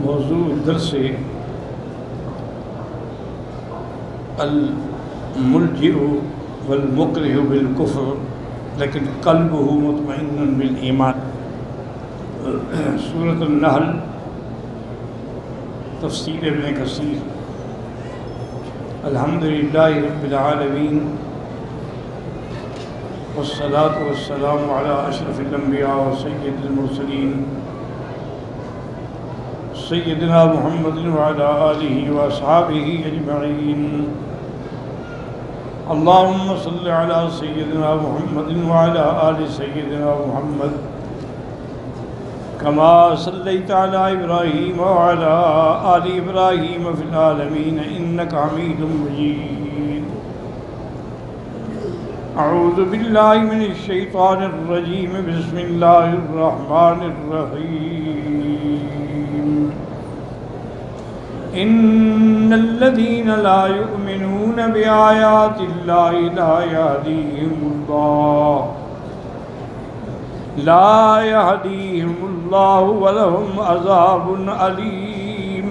موضوع درس الملجئ والمکرہ بالکفر لیکن قلبہ مطمئن بالایمان، سورۃ النحل، تفسیر ابن کثیر۔ الحمدللہ رب العالمین والصلاة والسلام علی اشرف الانبیاء وسید المرسلین سیدنا محمد وعلی آلہ واصحابہ اجمعین۔ اللہم صل علی سیدنا محمد وعلی آل سیدنا محمد کما صلیت علی ابراہیم وعلی آل ابراہیم فی العالمین انک حمید مجید۔ اعوذ باللہ من الشیطان الرجیم، بسم اللہ الرحمن الرحیم۔ ان الذین لا یؤمنون بآیات اللہ لا یہدیہم اللہ ولہم عذاب علیم۔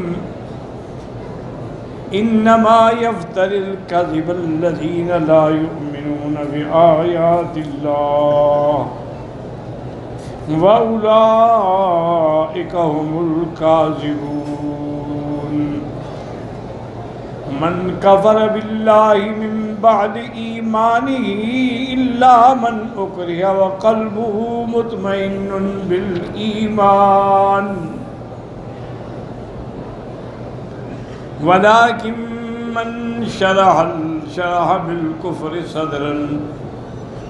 انما یفتری الکذب الذین لا یؤمنون بآیات اللہ وَأُولَئِكَ هُمُ الْكَاذِبُونَ۔ من كفر بالله من بعد إيمانه إلا من أكره وقلبه مطمئن بالإيمان ولكن من شرح بالكفر صدرا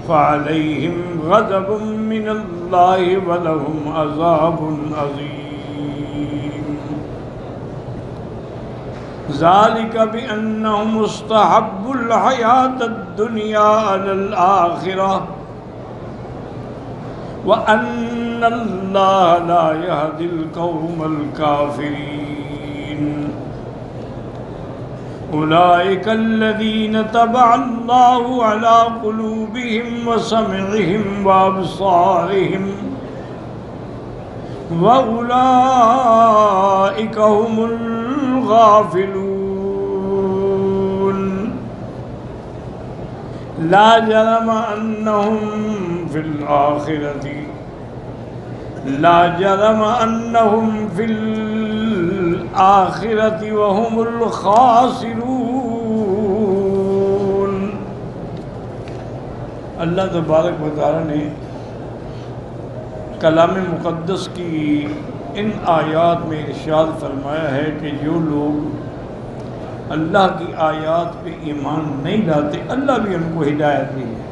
فعليهم غضب من الله ولهم عذاب عظيم۔ ذلك بأنهم استحبوا الحياة الدنيا على الآخرة وأن الله لا يهدي القوم الكافرين۔ أولئك الذين طبع الله على قلوبهم وسمعهم وأبصارهم وأولئك هم الغافلون۔ لا جرم أنهم في الآخرة وهم الخاسرون۔ اللہ تبارک و تعالی نے کلام مقدس کی ان آیات میں ارشاد فرمایا ہے کہ جو لوگ اللہ کی آیات پہ ایمان نہیں لاتے اللہ بھی ان کو ہدایت نہیں ہے۔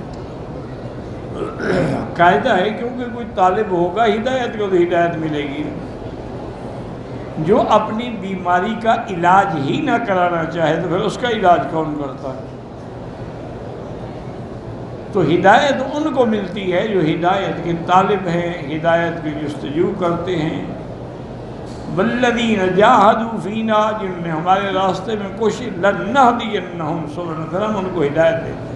قاعدہ ہے کیونکہ کوئی طالب ہوگا ہدایت کو تو ہدایت ملے گی۔ جو اپنی بیماری کا علاج ہی نہ کرانا چاہے تو پھر اس کا علاج کون کرتا ہے؟ تو ہدایت ان کو ملتی ہے جو ہدایت کے طالب ہیں، ہدایت کی جستجو کرتے ہیں۔ والذین جاہدوا فینا، جن نے ہمارے راستے میں کوشش، لنہدینہم سبلنا، پھر ہم ان کو ہدایت دیتے ہیں۔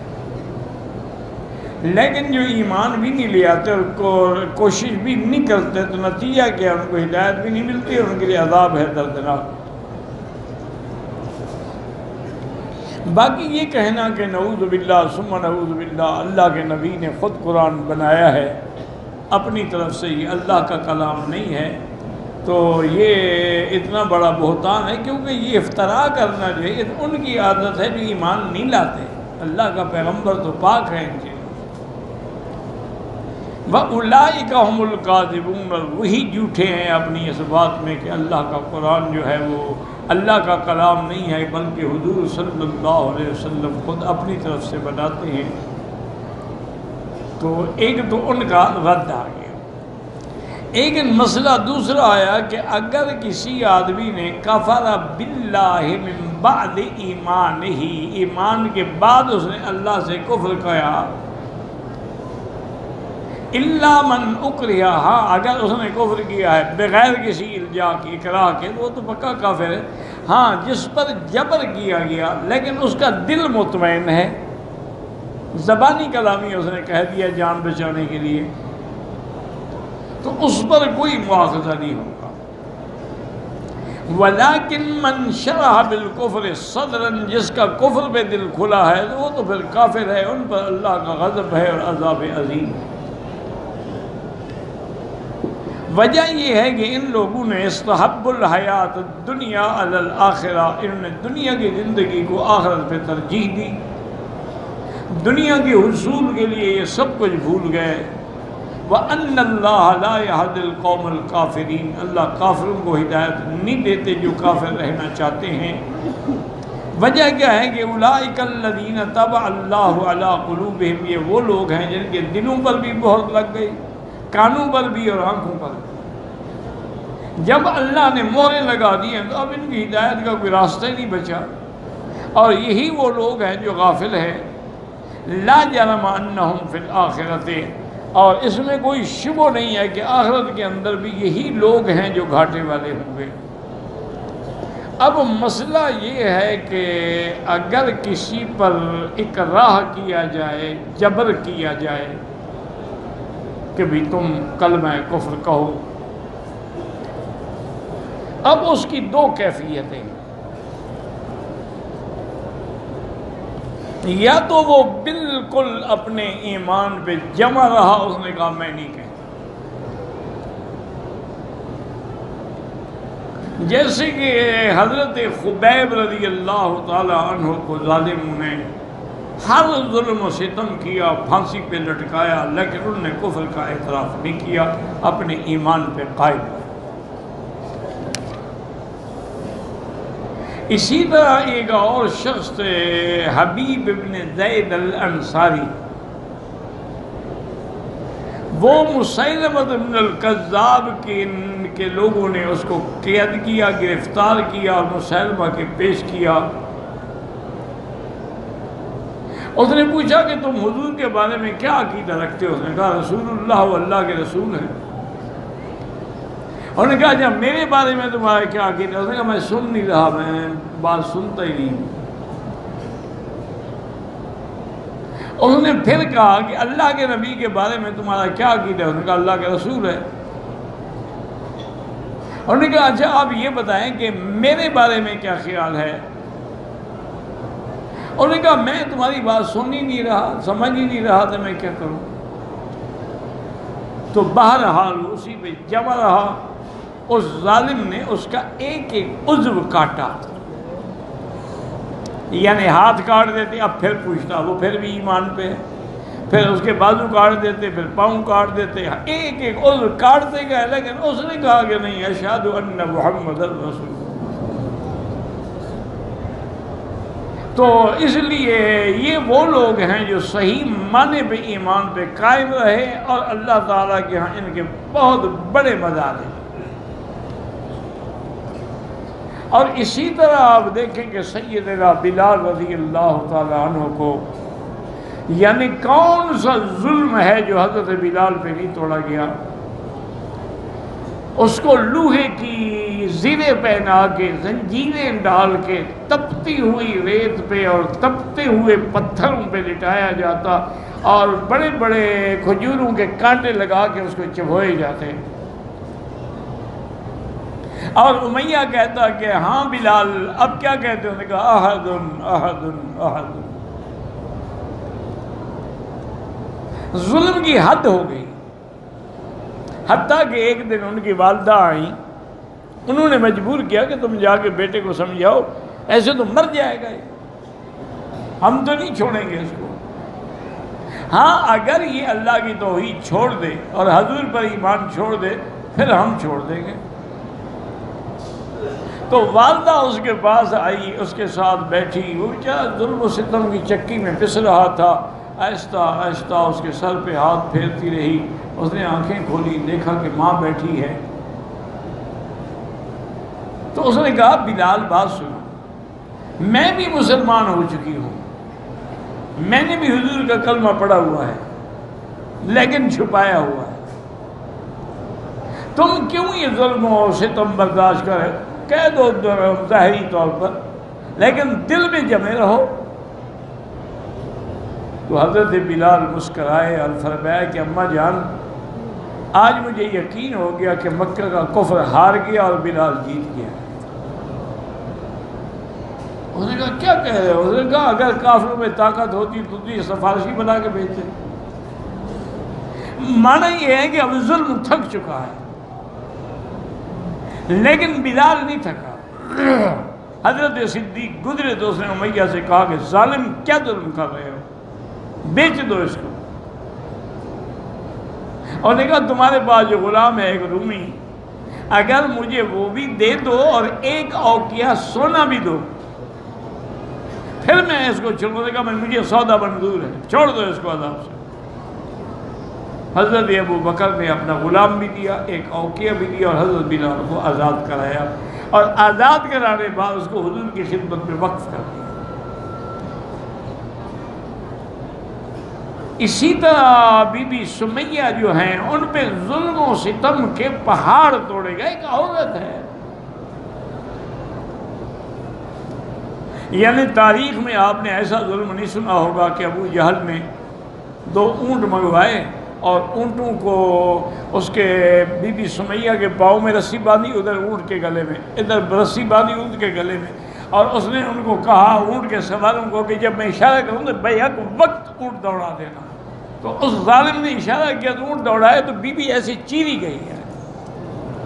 لیکن جو ایمان بھی نہیں لے آتے اور کوشش بھی نہیں کرتے تو نتیجہ کیا؟ ان کو ہدایت بھی نہیں ملتی، ان کے لیے عذاب ہے دردناک۔ باقی یہ کہنا کہ نعوذ باللہ ثم نعوذ باللہ اللہ کے نبی نے خود قرآن بنایا ہے اپنی طرف سے، یہ اللہ کا کلام نہیں ہے، تو یہ اتنا بڑا بہتان ہے، کیونکہ یہ افتراء کرنا جو ہے ان کی عادت ہے جو ایمان نہیں لاتے۔ اللہ کا پیغمبر تو پاک ہے ان سے۔ وَأُولَئِكَ هُمُ الْكَاذِبُونَ، اور وہی جھوٹے ہیں اپنی اس بات میں کہ اللہ کا قرآن جو ہے وہ اللہ کا کلام نہیں ہے، بلکہ حضور صلی اللہ علیہ وسلم خود اپنی طرف سے بناتے ہیں۔ تو ایک تو ان کا رد آ گیا۔ ایک مسئلہ دوسرا آیا کہ اگر کسی آدمی نے کفر باللہ من بعد ایمانہ، ایمان کے بعد اس نے اللہ سے کفر کیا، الا من اکرہ، ہاں اگر اس نے کفر کیا ہے بغیر کسی الجا کی، اکراہ کے، وہ تو پکا کافر ہے۔ ہاں جس پر جبر کیا گیا لیکن اس کا دل مطمئن ہے، زبانی کلامی اس نے کہہ دیا جان بچانے کے لیے، تو اس پر کوئی مواخذہ نہیں ہوگا۔ ولیکن من شرح بالکفر صدرا، جس کا کفر پہ دل کھلا ہے وہ تو پھر کافر ہے، ان پر اللہ کا غضب ہے اور عذاب عظیم۔ وجہ یہ ہے کہ ان لوگوں نے استحب الحیات الدنیا علی الآخرہ، انہوں نے دنیا کی زندگی کو آخرت پہ ترجیح دی، دنیا کے حصول کے لیے یہ سب کچھ بھول گئے۔ وَأَنَّ اللَّهَ لَا يَهْدِي الْقَوْمَ الْكَافِرِينَ، اللہ کافروں کو ہدایت نہیں دیتے جو کافر رہنا چاہتے ہیں۔ وجہ کیا ہے کہ اولئک الذین طبع اللہ علی قلوبہم، یہ وہ لوگ ہیں جن کے دلوں پر بھی مہر لگ گئی، کانوں پر بھی اور آنکھوں پر بھی۔ جب اللہ نے مہریں لگا دی ہیں تو اب ان کی ہدایت کا کوئی راستہ ہی نہیں بچا، اور یہی وہ لوگ ہیں جو غافل ہیں۔ لا جرم انہم فی الآخرۃ، اور اس میں کوئی شبہ نہیں ہے کہ آخرت کے اندر بھی یہی لوگ ہیں جو گھاٹے والے ہوں گے۔ اب مسئلہ یہ ہے کہ اگر کسی پر اکراہ کیا جائے، جبر کیا جائے کہ بھی تم کلمہ کفر کہو، اب اس کی دو کیفیتیں، یا تو وہ بالکل اپنے ایمان پہ جمع رہا، اس نے کہا میں نہیں کہتا، جیسے کہ حضرت خبیب رضی اللہ تعالی عنہ کو ظالموں نے ہر ظلم و ستم کیا، پھانسی پہ لٹکایا، لیکن انہوں نے کفر کا اعتراف نہیں کیا، اپنے ایمان پہ قائم رہے۔ اسی طرح ایک اور شخص تھے حبیب ابن زید الانصاری، وہ مسیلمہ ابن الکذاب کے لوگوں نے اس کو قید کیا، گرفتار کیا اور مسیلمہ کے پیش کیا۔ اس نے پوچھا کہ تم حضور کے بارے میں کیا عقیدہ رکھتے ہو؟ اس نے کہا رسول اللہ و اللہ کے رسول ہیں۔ انہوں نے کہا جب میرے بارے میں تمہارا کیا عقیدہ؟ اس نے کہا میں سن نہیں رہا، میں بات سنتا ہی نہیں۔ انہوں نے پھر کہا کہ اللہ کے نبی کے بارے میں تمہارا کیا عقیدہ ہے؟ انہوں نے کہا اللہ کے رسول ہے۔ انہوں نے کہا اچھا آپ یہ بتائیں کہ میرے بارے میں کیا خیال ہے؟ انہوں نے کہا میں تمہاری بات سن ہی نہیں رہا، سمجھ ہی نہیں رہا تو میں کیا کروں؟ تو بہرحال اسی پہ جمع رہا۔ اس ظالم نے اس کا ایک ایک عضو کاٹا، یعنی ہاتھ کاٹ دیتے، اب پھر پوچھتا، وہ پھر بھی ایمان پہ، پھر اس کے بازو کاٹ دیتے، پھر پاؤں کاٹ دیتے، ایک ایک عضو کاٹتے گئے، لیکن اس نے کہا کہ نہیں اشہد ان محمد رسول۔ تو اس لیے یہ وہ لوگ ہیں جو صحیح معنی پہ ایمان پہ قائم رہے، اور اللہ تعالیٰ کے ہاں ان کے بہت بڑے مزار ہیں۔ اور اسی طرح آپ دیکھیں کہ سیدنا بلال رضی اللہ تعالیٰ عنہ کو، یعنی کون سا ظلم ہے جو حضرت بلال پہ نہیں توڑا گیا؟ اس کو لوہے کی زریں پہنا کے، زنجیریں ڈال کے، تپتی ہوئی ریت پہ اور تپتے ہوئے پتھروں پہ لٹایا جاتا، اور بڑے بڑے کھجوروں کے کانٹے لگا کے اس کو چبھوئے جاتے۔ اور امیہ کہتا کہ ہاں بلال اب کیا کہتے ہیں؟ انہوں نے کہا احد احد احد۔ ظلم کی حد ہو گئی، حتیٰ کہ ایک دن ان کی والدہ آئیں، انہوں نے مجبور کیا کہ تم جا کے بیٹے کو سمجھاؤ، ایسے تو مر جائے گا، ہم تو نہیں چھوڑیں گے اس کو۔ ہاں اگر یہ اللہ کی توحید چھوڑ دے اور حضور پر ایمان چھوڑ دے پھر ہم چھوڑ دیں گے۔ تو والدہ اس کے پاس آئی، اس کے ساتھ بیٹھی، وہ بیچارہ ظلم و ستم کی چکی میں پس رہا تھا، آہستہ آہستہ اس کے سر پہ ہاتھ پھیرتی رہی۔ اس نے آنکھیں کھولی، دیکھا کہ ماں بیٹھی ہے، تو اس نے کہا بلال بات سنو، میں بھی مسلمان ہو چکی ہوں، میں نے بھی حضور کا کلمہ پڑھا ہوا ہے، لیکن چھپایا ہوا ہے، تم کیوں یہ ظلم و ستم برداشت کرے؟ کہہ دو ظاہری طور پر، لیکن دل میں جمے رہو۔ تو حضرت بلال مسکرائے اور فرمایا کہ اماں جان آج مجھے یقین ہو گیا کہ مکہ کا کفر ہار گیا اور بلال جیت گیا۔ اس نے کہا کیا کہہ رہے ہو؟ اس نے کہا اگر کافروں میں طاقت ہوتی تو یہ سفارشی بنا کے بھیجتے۔ معنی یہ ہے کہ اب ظلم تھک چکا ہے، لیکن بلال نہیں تھکا۔ حضرت صدیق گزرے تو اس نے امیہ سے کہا کہ ظالم کیا ظلم کر رہے ہو، بیچ دو اس کو۔ اور نے کہا تمہارے پاس جو غلام ہے ایک رومی، اگر مجھے وہ بھی دے دو اور ایک اوقیہ سونا بھی دو پھر میں اس کو چھوڑوں۔ نے کہا مجھے سودا منظور ہے، چھوڑ دو اس کو عذاب سے۔ حضرت ابو بکر نے اپنا غلام بھی دیا، ایک اوقیہ بھی دیا، اور حضرت بلال کو آزاد کرایا، اور آزاد کرانے بعد اس کو حضور کی خدمت میں وقف کر دیا۔ اسی طرح بی بی سمیہ جو ہیں ان پہ ظلم و ستم کے پہاڑ توڑے گئے۔ ایک عورت ہے، یعنی تاریخ میں آپ نے ایسا ظلم نہیں سنا ہوگا کہ ابو جہل نے 2 اونٹ منگوائے اور اونٹوں کو اس کے بی بی سمیہ کے پاؤں میں رسی باندھی، ادھر اونٹ کے گلے میں، ادھر رسی باندھی اونٹ کے گلے میں، اور اس نے ان کو کہا اونٹ کے سواروں کو کہ جب میں اشارہ کروں تو بیک وقت اونٹ دوڑا دینا۔ تو اس ظالم نے اشارہ کیا تو اونٹ دوڑایا تو بی بی ایسی چیری گئی ہے،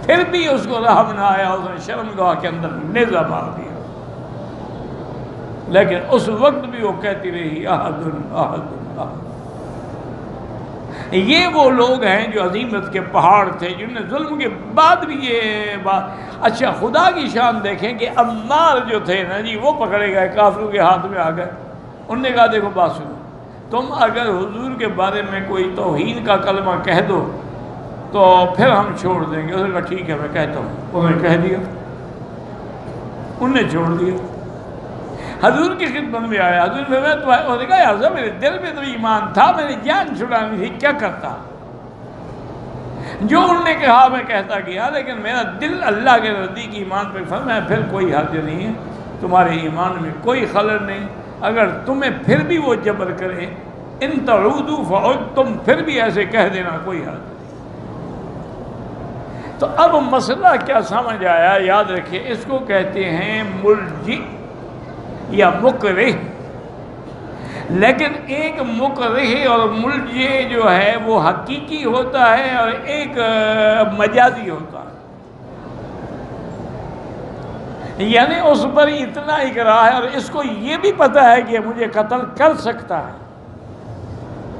پھر بھی اس کو رحم نہ آیا، اس نے شرمگاہ کے اندر نیزہ مار دیا۔ لیکن اس وقت بھی وہ کہتی رہی احد احد احد۔ یہ وہ لوگ ہیں جو عظیمت کے پہاڑ تھے، جنہوں نے ظلم کے بعد بھی یہ بات۔ اچھا خدا کی شان دیکھیں کہ عمار جو تھے نا جی، وہ پکڑے گئے، کافروں کے ہاتھ میں آ گئے۔ انہوں نے کہا دیکھو بات سنو، تم اگر حضور کے بارے میں کوئی توہین کا کلمہ کہہ دو تو پھر ہم چھوڑ دیں گے۔ اس نے کہا ٹھیک ہے میں کہتا ہوں۔ انہوں نے کہہ دیا، انہوں نے چھوڑ دیا، حضور کی خدمت میں آیا۔ حضور نے کہا یا رسول اللہ، میرے دل میں تو ایمان تھا، میں نے جان چھڑانی تھی، کیا کرتا؟ جو انہوں نے کہا میں کہتا گیا، لیکن میرا دل اللہ کے نزدیک ایمان پہ فرمایا پھر کوئی حرج نہیں ہے، تمہارے ایمان میں کوئی خلل نہیں۔ اگر تمہیں پھر بھی وہ جبر کرے، ان تعودوا فعد، تم پھر بھی ایسے کہہ دینا، کوئی حرج نہیں۔ تو اب مسئلہ کیا سمجھ آیا؟ یاد رکھیں، اس کو کہتے ہیں ملجئ یا مکرہ۔ لیکن ایک مکرہ اور ملجئ جو ہے وہ حقیقی ہوتا ہے اور ایک مجازی ہوتا ہے، یعنی اس پر اتنا اکراہ ہے اور اس کو یہ بھی پتہ ہے کہ مجھے قتل کر سکتا ہے۔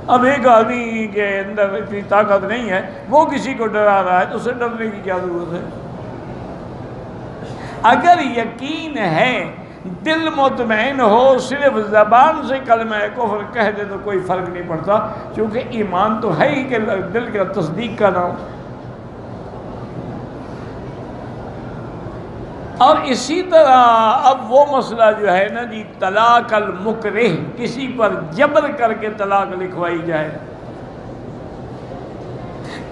اب ایک آدمی کے اندر اتنی طاقت نہیں ہے، وہ کسی کو ڈرا رہا ہے تو اسے ڈرنے کی کیا ضرورت ہے؟ اگر یقین ہے، دل مطمئن ہو، صرف زبان سے کلمہ کفر کہہ دے تو کوئی فرق نہیں پڑتا، کیونکہ ایمان تو ہے ہی کہ دل کا تصدیق کا نام۔ اور اسی طرح اب وہ مسئلہ جو ہے نا جی، طلاق المکرہ، کسی پر جبر کر کے طلاق لکھوائی جائے،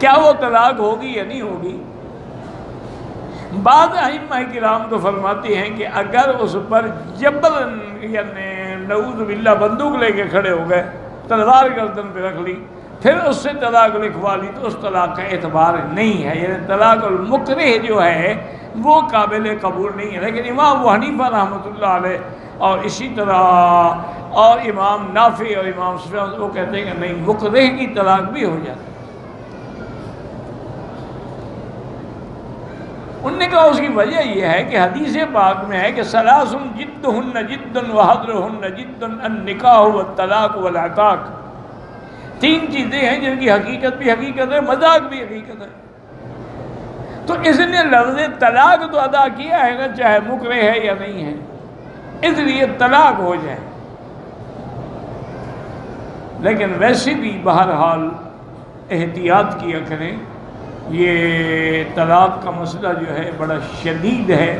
کیا وہ طلاق ہوگی یا نہیں ہوگی؟ بعض ائمہ کرام تو فرماتے ہیں کہ اگر اس پر جبر، یعنی نعوذ باللہ بندوق لے کے کھڑے ہو گئے، تلوار گردن پہ رکھ لی، پھر اس سے طلاق لکھوا لی تو اس طلاق کا اعتبار نہیں ہے، یعنی طلاق المکرہ جو ہے وہ قابل قبول نہیں ہے۔ لیکن امام ابو حنیفہ رحمۃ اللہ علیہ اور اسی طرح اور امام نافع اور امام سفیان وہ کہتے ہیں کہ نہیں، مکرہ کی طلاق بھی ہو جاتی ہے۔ انہوں نے کہا اس کی وجہ یہ ہے کہ حدیث پاک میں ہے کہ ثلاث جدہن جد وحدرہن جد النکاح والطلاق والعتاق، 3 چیزیں ہیں جن کی حقیقت بھی حقیقت ہے، مذاق بھی حقیقت ہے۔ تو اس نے لفظ طلاق تو ادا کیا ہے نا، چاہے مکرہ ہے یا نہیں ہے، اس لیے طلاق ہو جائے۔ لیکن ویسے بھی بہرحال احتیاط کیا کریں، یہ طلاق کا مسئلہ جو ہے بڑا شدید ہے،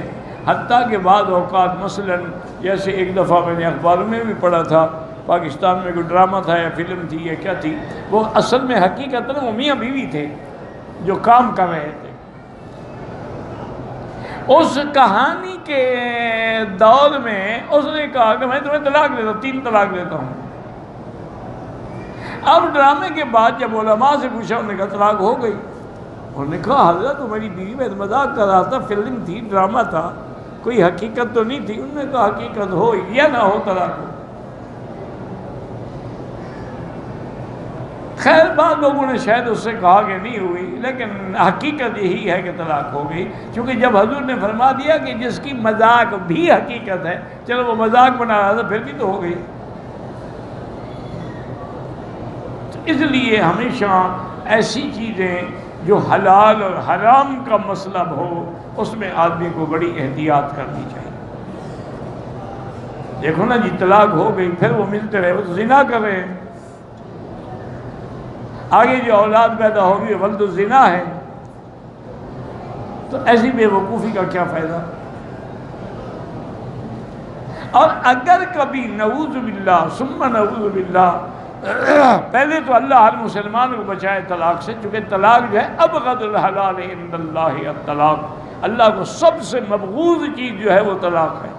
حتیٰ کہ بعض اوقات مثلاً جیسے ایک دفعہ میں نے اخباروں میں بھی پڑھا تھا، پاکستان میں کوئی ڈرامہ تھا یا فلم تھی یا کیا تھی، وہ اصل میں حقیقتاً وہ میاں بیوی تھے جو کام کر رہے تھے۔ اس کہانی کے دور میں اس نے کہا کہ میں تمہیں طلاق دیتا ہوں، 3 طلاق دیتا ہوں۔ اب ڈرامے کے بعد جب علماء سے پوچھا، انہوں نے کہا طلاق ہو گئی۔ انہوں نے کہا حضرت میری بیوی میں مذاق کر رہا تھا، فلم تھی، ڈرامہ تھا، کوئی حقیقت تو نہیں تھی. انہوں نے کہا حقیقت ہو یا نہ ہو طلاق ہو. خیر بعض لوگوں نے شاید اس سے کہا کہ نہیں ہوئی، لیکن حقیقت یہی ہے کہ طلاق ہو گئی، کیونکہ جب حضور نے فرما دیا کہ جس کی مذاق بھی حقیقت ہے، چلو وہ مذاق بنا رہا تھا پھر بھی تو ہو گئی. تو اس لیے ہمیشہ ایسی چیزیں جو حلال اور حرام کا مسئلہ ہو اس میں آدمی کو بڑی احتیاط کرنی چاہیے. دیکھو نا جی طلاق ہو گئی، پھر وہ ملتے رہے، وہ تو زنا کر رہے ہیں، آگے جو اولاد پیدا ہوگی ولد الزنا ہے، تو ایسی بے وقوفی کا کیا فائدہ. اور اگر کبھی نعوذ باللہ ثم نعوذ باللہ، پہلے تو اللہ ہر مسلمان کو بچائے طلاق سے، چونکہ طلاق جو ہے ابغض الحلال عند اللہ الطلاق، اللہ کو سب سے مبغوض چیز جو ہے وہ طلاق ہے،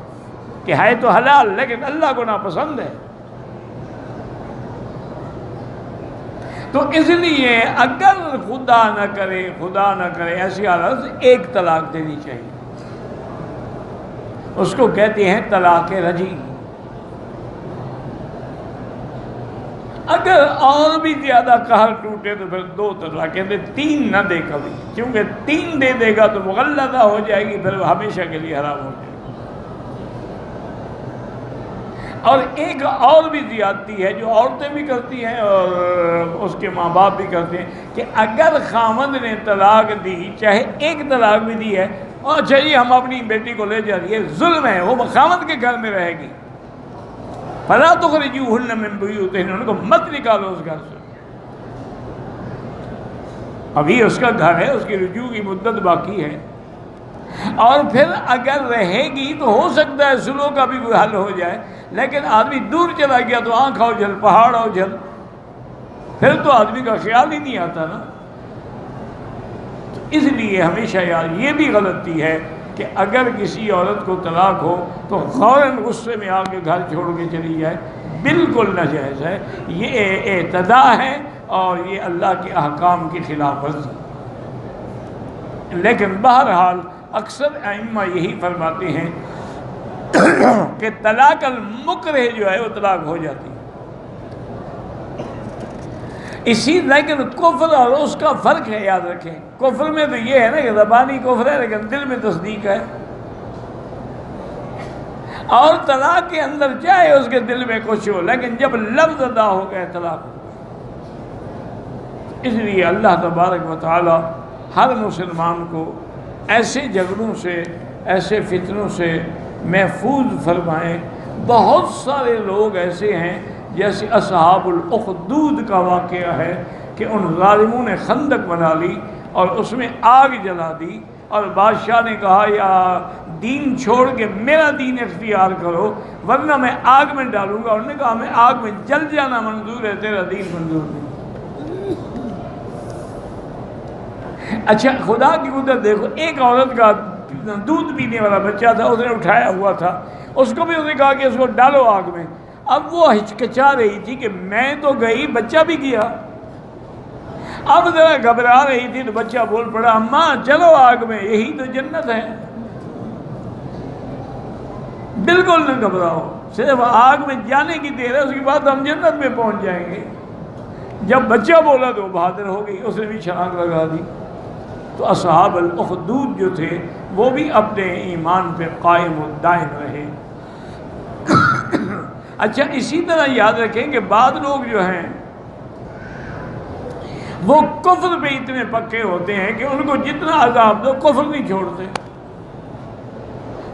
کہ ہے تو حلال لیکن اللہ کو ناپسند ہے. تو اس لیے اگر خدا نہ کرے ایسی حالت ایک طلاق دینی چاہیے. اس کو کہتے ہیں طلاق رجعی. اگر اور بھی زیادہ قہر ٹوٹے تو پھر 2 طلاق کہتے، 3 نہ دے کبھی، کیونکہ 3 دے دے گا تو مغلظہ ہو جائے گی، پھر وہ ہمیشہ کے لیے حرام ہو جائے گی. اور ایک اور بھی زیادتی ہے جو عورتیں بھی کرتی ہیں اور اس کے ماں باپ بھی کرتے ہیں، کہ اگر خامد نے طلاق دی، چاہے ایک طلاق بھی دی ہے، اور چاہیے ہم اپنی بیٹی کو لے جائیے، ظلم ہے، وہ خامد کے گھر میں رہے گی. فَلَا تُخْرِجُوهُنَّ مِن بُيُوتِهِنَّ، ان کو مت نکالو اس گھر سے. ابھی اس کا گھر ہے، اس کی رجوع کی مدت باقی ہے. اور پھر اگر رہے گی تو ہو سکتا ہے صلح کا بھی کوئی حل ہو جائے، لیکن آدمی دور چلا گیا تو آنکھ ہو جل پہاڑ ہو جل، پھر تو آدمی کا خیال ہی نہیں آتا نا. تو اس لیے ہمیشہ یار یہ بھی غلطی ہے کہ اگر کسی عورت کو طلاق ہو تو فوراً غصے میں آ کے گھر چھوڑ کے چلی جائے، بالکل ناجائز ہے. یہ اعتداء ہے اور یہ اللہ کے احکام کی خلاف ورزی. لیکن بہرحال اکثر ائمہ یہی فرماتے ہیں کہ طلاق المکرہ جو ہے وہ طلاق ہو جاتی ہے. اسی لیکن کفر اور اس کا فرق ہے، یاد رکھیں. کفر میں تو یہ ہے نا کہ زبانی کفر ہے لیکن دل میں تصدیق ہے، اور طلاق کے اندر چاہے اس کے دل میں کچھ ہو لیکن جب لفظ ادا ہو گئے طلاق. اس لیے اللہ تبارک و تعالی ہر مسلمان کو ایسے جھگڑوں سے، ایسے فتنوں سے محفوظ فرمائیں. بہت سارے لوگ ایسے ہیں جیسے اصحاب الاخدود کا واقعہ ہے کہ ان ظالموں نے خندق بنا لی اور اس میں آگ جلا دی، اور بادشاہ نے کہا یا دین چھوڑ کے میرا دین اختیار کرو ورنہ میں آگ میں ڈالوں گا. انہوں نے کہا ہمیں آگ میں جل جانا منظور ہے، تیرا دین منظور نہیں. اچھا خدا کی قدرت دیکھو، ایک عورت کا دودھ پینے والا بچہ تھا، اس نے اٹھایا ہوا تھا، اس کو بھی اس نے کہا کہ اس کو ڈالو آگ میں. اب وہ ہچکچا رہی تھی کہ میں تو گئی، بچہ بھی گیا. اب ذرا گھبرا رہی تھی تو بچہ بول پڑا اماں چلو آگ میں، یہی تو جنت ہے. بالکل نہ گھبراؤ، صرف آگ میں جانے کی دیر ہے، اس کے بعد ہم جنت میں پہنچ جائیں گے. جب بچہ بولا تو وہ بہادر ہو گئی، اس نے بھی چھلانگ لگا دی. تو اصحاب الاخدود جو تھے وہ بھی اپنے ایمان پہ قائم و دائم رہے. اچھا اسی طرح یاد رکھیں کہ بعض لوگ جو ہیں وہ کفر پہ اتنے پکے ہوتے ہیں کہ ان کو جتنا عذاب دو کفر نہیں چھوڑتے.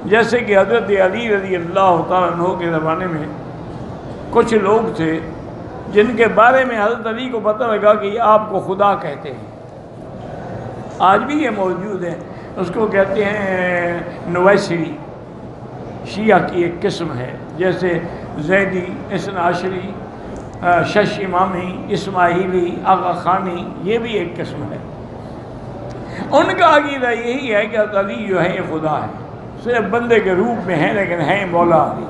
جیسے کہ حضرت علی رضی اللہ تعالیٰ عنہ کے زمانے میں کچھ لوگ تھے جن کے بارے میں حضرت علی کو پتہ لگا کہ یہ آپ کو خدا کہتے ہیں. آج بھی یہ موجود ہے. اس کو کہتے ہیں نویسری، شیعہ کی ایک قسم ہے، جیسے زیدی، اثنا عشری، شش امامی، اسماعیلی، آغا خانی، یہ بھی ایک قسم ہے. ان کا عقیدہ یہی ہے کہ حضرت علی جو ہے یہ خدا ہے، صرف بندے کے روپ میں ہیں لیکن ہیں مولا علی.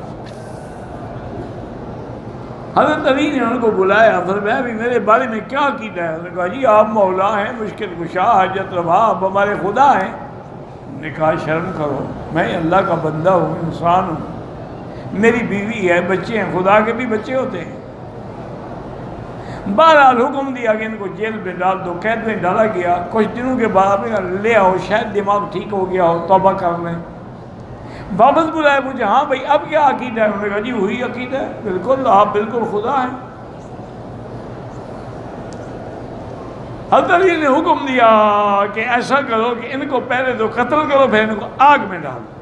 حضرت علی نے ان کو بلایا، فرمایا بھی میرے بارے میں کیا عقیدہ ہے؟ انہوں نے کہا جی آپ مولا ہیں، مشکل کشا، حاجت روا، آپ ہمارے خدا ہیں. نے کہا شرم کرو، میں اللہ کا بندہ ہوں، انسان ہوں، میری بیوی ہے، بچے ہیں، خدا کے بھی بچے ہوتے ہیں۔ بہرحال حکم دیا کہ ان کو جیل میں ڈال دو، قید میں ڈالا گیا۔ کچھ دنوں کے بعد لے آؤ، شاید دماغ ٹھیک ہو گیا ہو، توبہ کر لیں۔ واپس بلائے مجھے، ہاں بھائی اب کیا عقیدہ ہے؟ انہوں نے کہا جی وہی عقیدہ ہے، بالکل آپ بالکل خدا ہیں۔ حضرت علی نے حکم دیا کہ ایسا کرو کہ ان کو پہلے تو قتل کرو، پھر ان کو آگ میں ڈالو،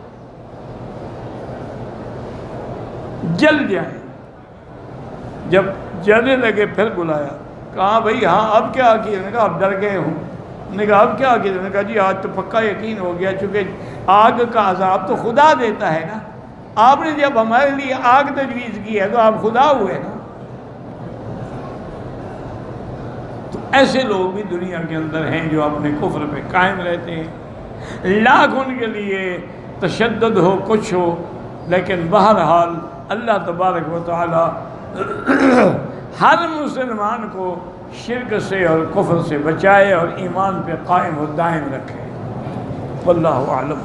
جل جائیں۔ جب جلنے لگے پھر بلایا، کہا بھائی ہاں اب کیا عقیدہ؟ نے کہا اب ڈر گئے ہوں۔ نے کہا اب کیا عقیدہ؟ نے کہا جی آج تو پکا یقین ہو گیا، چونکہ آگ کا عذاب تو خدا دیتا ہے نا، آپ نے جب ہمارے لیے آگ تجویز کی ہے تو آپ خدا ہوئے نا۔ تو ایسے لوگ بھی دنیا کے اندر ہیں جو اپنے کفر پہ قائم رہتے ہیں، لاکھ ان کے لیے تشدد ہو، کچھ ہو، لیکن بہرحال اللہ تبارک و تعالی ہر مسلمان کو شرک سے اور کفر سے بچائے اور ایمان پہ قائم و دائم رکھے۔ واللہ اعلم۔